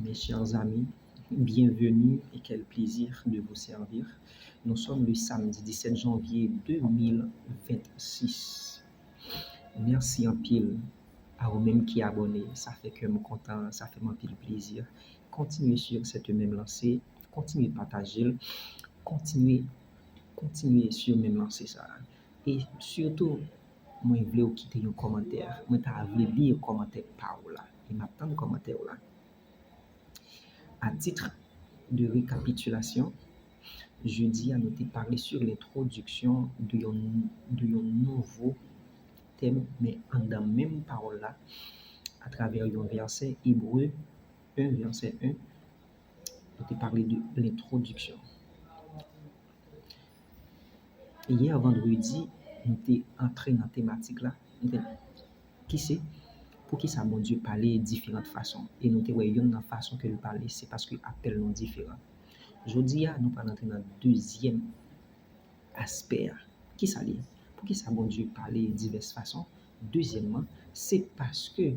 Mes chers amis, bienvenue et quel plaisir de vous servir. Nous sommes le samedi 17 janvier 2026. Merci en pile à vous-même qui abonnez. Ça fait que je suis content, ça fait mon pile plaisir. Continuez sur cette même lancée, continuez à partager, continuez sur même lancée ça. Et surtout, moi je voulais quitter un commentaire. Moi je voulais lire un commentaire par là. Et m'attends un commentaire là. À titre de récapitulation, jeudi a noté parler sur l'introduction d'un nouveau thème, mais en la même parole là, à travers un verset hébreu 1, verset 1, on parlé de l'introduction. Hier vendredi, nous sommes entrés dans la thématique là. Qui c'est? Pour qui ça, bon Dieu, parler de différentes façons. Et nous avons une façon que nous parler, c'est parce que appel nous différent. Aujourd'hui, nous allons entrer dans le deuxième aspect. Qui ça lié? Pour qui ça, bon Dieu, parler de diverses façons. Deuxièmement, c'est parce que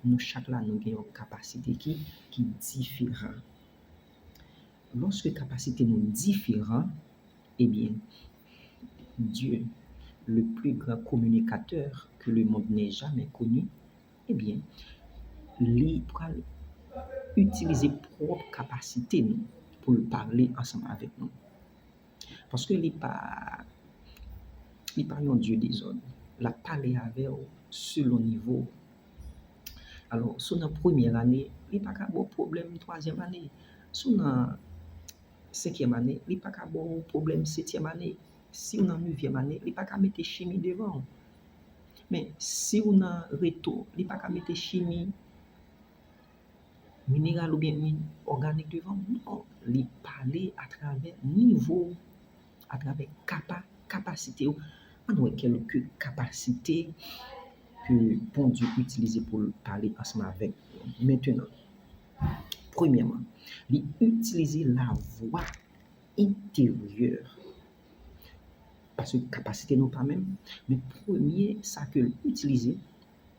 nous, chaque là, nous avons une capacité qui est différente. Lorsque capacité nous différente, eh bien, Dieu, le plus grand communicateur que le monde n'ait jamais connu, eh bien, lui pourra utiliser propre capacité nous pour parler ensemble avec nous. Parce que il n'est pas un Dieu des hommes. La parler avec eux selon niveau. Alors, sur la première année, il n'y a pas de problème troisième année. Sur la cinquième année, il n'y a pas de problème septième année. Si on a 9e année, il n'y a pas de mettre chimie devant. Mais si on a retour, il n'y a pas de mettre chimie minéral ou bien organique devant. Non, il parler à travers niveau, à travers capacité. On a quelques capacités que bon Dieu utilise pour parler ensemble avec nous. Maintenant, premièrement, il utilise la voix intérieure. Parce que capacité non pas même, mais premier, ça que utiliser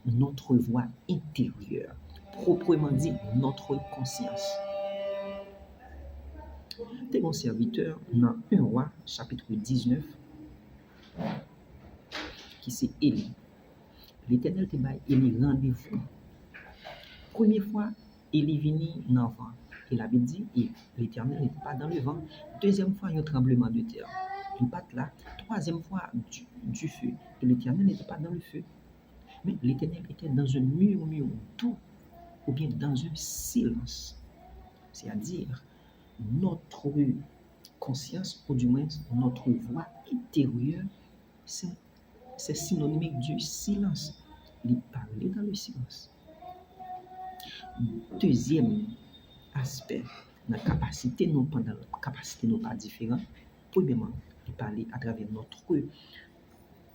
notre voix intérieure, proprement dit notre conscience. T'es mon serviteur dans 1 Roi, chapitre 19, qui c'est Élie. L'Éternel te baille Élie rendez-vous. Première fois, Élie vini dans le vent. Et la Bible dit, l'Éternel n'était pas dans le vent. Deuxième fois, il y a un tremblement de terre. Il pas là. Troisième fois, du feu. Et l'Éternel n'était pas dans le feu. Mais l'Éternel était dans un murmure doux, ou bien dans un silence. C'est-à-dire, notre conscience, ou du moins notre voix intérieure, c'est synonyme du silence. Il parlait dans le silence. Deuxième aspect, la capacité non pas différente. Premièrement, il parlait à travers notre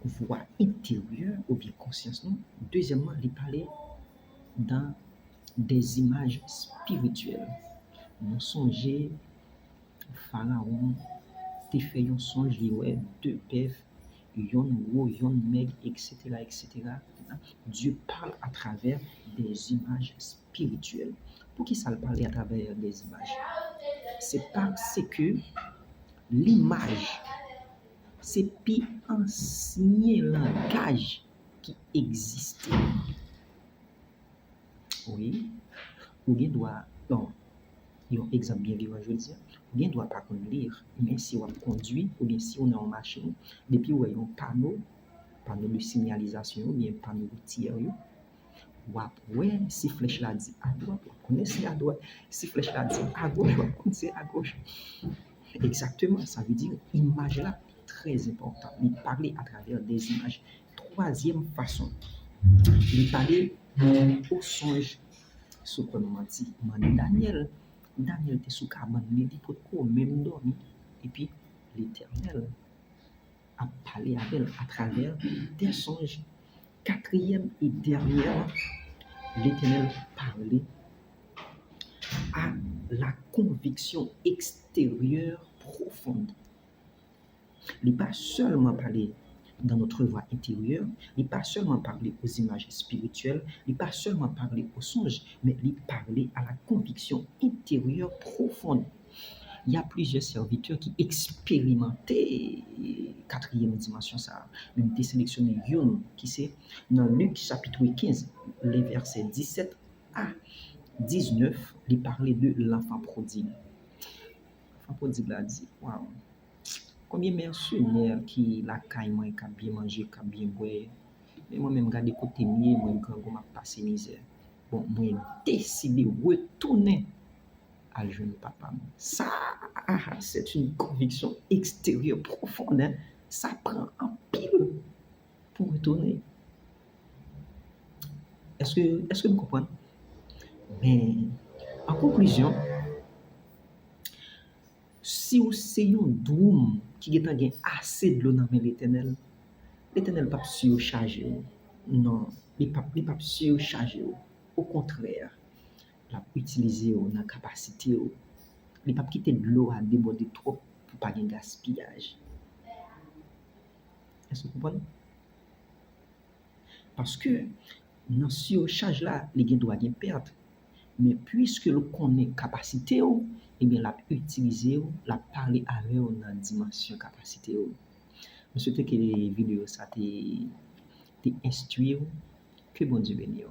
voix intérieure ou bien conscience. Non? Deuxièmement, il parlait dans des images spirituelles. Nous songeons, Pharaon, tu fais un songe, deux bœufs, yon gros, yon maigre, etc., etc. Dieu parle à travers des images spirituelles. Pour qui ça le parle à travers des images? C'est parce que l'image, c'est plus ancien langage qui existait. Oui, ou bien doit, non, il y a un exemple bien vivant, je veux dire, ou bien doit pas lire, mais si on conduit, ou bien si on est en machine, depuis où il y a un panneau de signalisation, ou bien panneau routier, ouais, si flèche là dit à droite, on connaît à droite, si flèche là dit à gauche, on connaît à gauche. Exactement, ça veut dire image là, très important. Il parlait à travers des images. Troisième façon, il parlait au songe. Ce qu'on m'a dit, Daniel était sous cabane, il dit pour même dormir. Et puis l'Éternel a parlé avec elle à travers des songes. Quatrième et dernière, l'Éternel parlait à la conviction extérieure profonde. Il n'est pas seulement parlé dans notre voix intérieure, il n'est pas seulement parler aux images spirituelles, il n'est pas seulement parler aux songes, mais il parler à la conviction intérieure profonde. Il y a plusieurs serviteurs qui expérimentaient quatrième dimension ça. Même été sélectionné une qui c'est dans Luc chapitre 15, les versets 17 à 19, il parlait de l'enfant prodigue. L'enfant prodigue a dit, waouh, combien de mercenaires qui la caille moi, qui a bien mangé, qui a bien boire. Mais moi-même, regardez côté mieux, moi, quand je m'a passé misère. Bon, moi, décidé de retourner à le jeune papa. Ça, c'est une conviction extérieure profonde. Hein. Ça prend un pile pour retourner. Est-ce que vous comprenez? Mais en conclusion, si vous avez un doum qui a assez de l'eau dans l'éternel, l'éternel pas surchargé. Non, il pas surchargé. Au contraire, il a utilisé la capacité. Il pas quitter de l'eau à déborder trop pour pas de gaspillage. Est-ce que vous comprenez? Parce que dans ce surcharge là, les gens doivent perdre. Mais puisque le connaît capacité, eh bien, l'a utilisé, l'a parlé avec dans la dimension capacité. Je souhaite que les vidéos ça t'instruisent. Que bon Dieu bénisse.